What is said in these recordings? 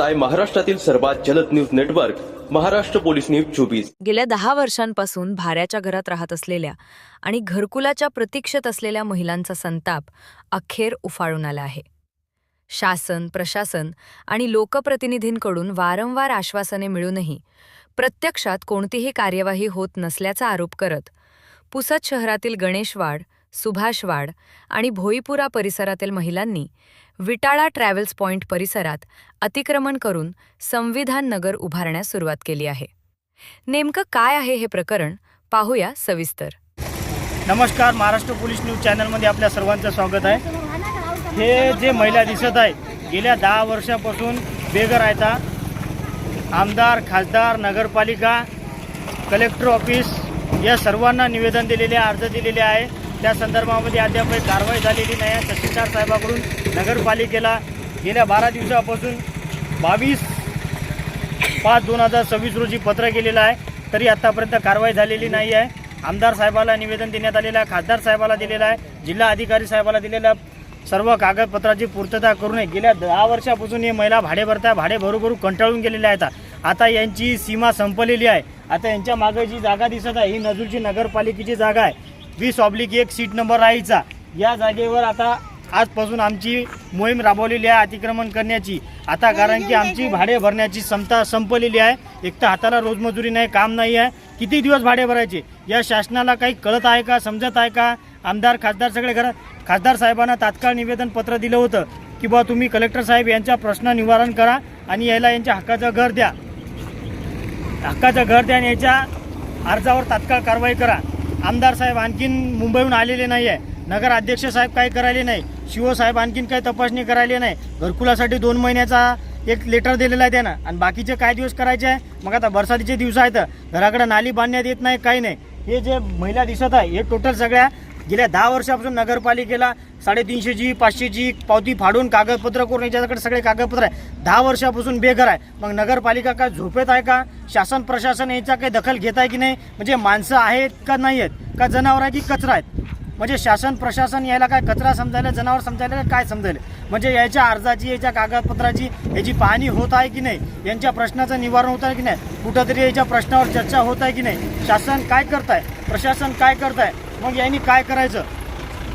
पाहताय महाराष्ट्रातील सर्वात जलद news network Maharashtra police news 24। गेल्या 10 वर्षांपासून भाड्याच्या घरात राहत असलेल्या आणि घरकुलाच्या प्रतीक्षेत असलेल्या महिलांचा संताप अखेर उफाळून आला आहे। शासन, प्रशासन आणि लोकप्रतिनिधींकडून वारंवार आश्वासने मिळूनही प्रत्यक्षात कोणतीही कार्यवाही होत नसल्याचा आरोप करत पुसद शहरातील गणेशवाड, सुभाषवाड आणि भोईपुरा परिसरातील महिलांनी विटाळा ट्रॅव्हल्स पॉइंट परिसरात अतिक्रमण करून संविधान नगर उभारण्यास सुरुवात केली आहे। नेमकं काय आहे हे प्रकरण पाहूया सविस्तर। नमस्कार, महाराष्ट्र पोलीस न्यूज चॅनलमध्ये आपल्या सर्वांचं स्वागत आहे। हे जे महिला दिसत आहे गेल्या 10 वर्षापासून बेघर आहेत। आमदार, खासदार, नगरपालिका, कलेक्टर ऑफिस या सर्वांना निवेदन दिलेले, अर्ज दिलेले आहे। त्या संदर्भामध्ये अद्याप कारवाई झालेली नाही आहे। तहसीलदार साहेबांकडून नगरपालिकेला गेल्या 12 दिवसापासून 22/5/2026 रोजी पत्र केलेलं आहे, तरी आतापर्यंत कारवाई झालेली नाही आहे। आमदार साहेबाला निवेदन देण्यात आलेलं आहे, खासदार साहेबाला दिलेलं आहे, जिल्हा अधिकारी साहेबाला दिलेलं सर्व कागदपत्राची पूर्तता करून गेल्या 10 वर्षापासून हे महिला भाडे भाडे भरू कंटाळून गेलेले आहेत। आता यांची सीमा संपलेली आहे। आता यांच्या मागे जी जागा दिसत आहे ही नजूरची नगरपालिकेची जागा आहे। 20/1 सीट नंबर राहायचा या जागेवर आता आजपासून आमची मोहीम राबवलेली आहे अतिक्रमण करण्याची। आता कारण की आमची भाडे भरण्याची क्षमता संपलेली आहे। एक तर हाताला रोजमजुरी नाही, काम नाही आहे, किती दिवस भाडे भरायचे या शासनाला काही कळत आहे का, समजत आहे का? आमदार, खासदार सगळे खासदार साहेबांना तात्काळ निवेदन पत्र दिलं होतं की बा तुम्ही कलेक्टर साहेब यांचा प्रश्न निवारण करा आणि याला यांच्या हक्काचं घर द्या, आणि याच्या अर्जावर तात्काळ कारवाई करा। आमदार साहेब आणखीन मुंबईहून आलेले नाही आहे, नगर अध्यक्ष साहेब काही करायले नाही, शिव साहेब आणखीन काही तपासणी करायली नाही। घरकुलासाठी 2 महिन्याचा एक लेटर दिलेला आहे त्यांना, आणि बाकीचे काय दिवस करायचे आहे? मग आता बरसातीचे दिवस आहेत, घराकडे नाली बांधण्यात येत नाही, काही नाही। हे जे महिला दिसत आहे हे टोटल सगळ्या गेल्या 10 वर्षापासून नगरपालिकेला 350ची 500ची पावती फाडून कागदपत्र करून याच्याकडे सगळे कागदपत्र आहे। 10 वर्षापासून बेघर आहे। मग नगरपालिका काय झोपेत आहे का? शासन प्रशासन याचा काही दखल घेत आहे की नाही? म्हणजे माणसं आहेत का नाही आहेत, का जनावर आहे की कचरा आहेत? म्हणजे शासन प्रशासन यायला काय कचरा समजायला, जनावर समजायला काय समजायला? म्हणजे याच्या अर्जाची, याच्या कागदपत्राची याची पाहणी होत आहे की नाही? यांच्या प्रश्नाचं निवारण होत आहे की नाही? कुठंतरी याच्या प्रश्नावर चर्चा होत आहे की नाही? शासन काय करत आहे, प्रशासन काय करत आहे? मग यांनी काय करायचं?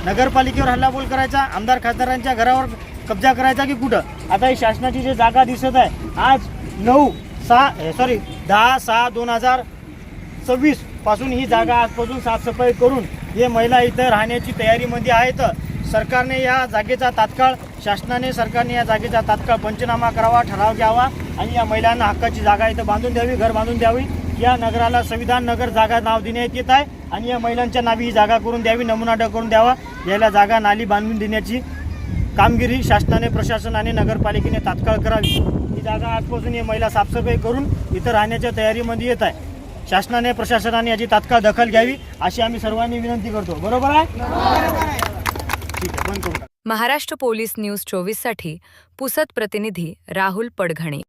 नगरपालिकेवर हल्लाबोल करायचा, आमदार खासदारांच्या घरावर कब्जा करायचा की कुठं? आता ही शासनाची जी जागा दिसत आहे आज 10/6/2026 पासून ही जागा आजपासून साफसफाई करून हे महिला इथं राहण्याची तयारीमध्ये आहेत। सरकारने या जागेचा तात्काळ सरकारने या जागेचा तात्काळ पंचनामा करावा, ठराव घ्यावा आणि या महिलांना हक्काची जागा इथं बांधून द्यावी, घर बांधून द्यावी। या नगराला संविधान नगर जागा नाव देण्यात येत आहे आणि या महिलांच्या नावी ही जागा करून द्यावी, नमुना करून द्यावा। याला जागा नाली बांधून देण्याची कामगिरी शासनाने, प्रशासनाने, नगरपालिकेने तात्काळ करावी। ही जागा आजपासून ही महिला साफसफाई करून इथं राहण्याच्या तयारीमध्ये येत आहे। शासनाने, प्रशासनाने याची तात्काळ दखल घ्यावी अशी आम्ही सर्वांनी विनंती करतो। बरोबर आहे? ठीक आहे, बंद करू। महाराष्ट्र पोलीस न्यूज 24 साठी पुसद प्रतिनिधी राहुल पडघणे।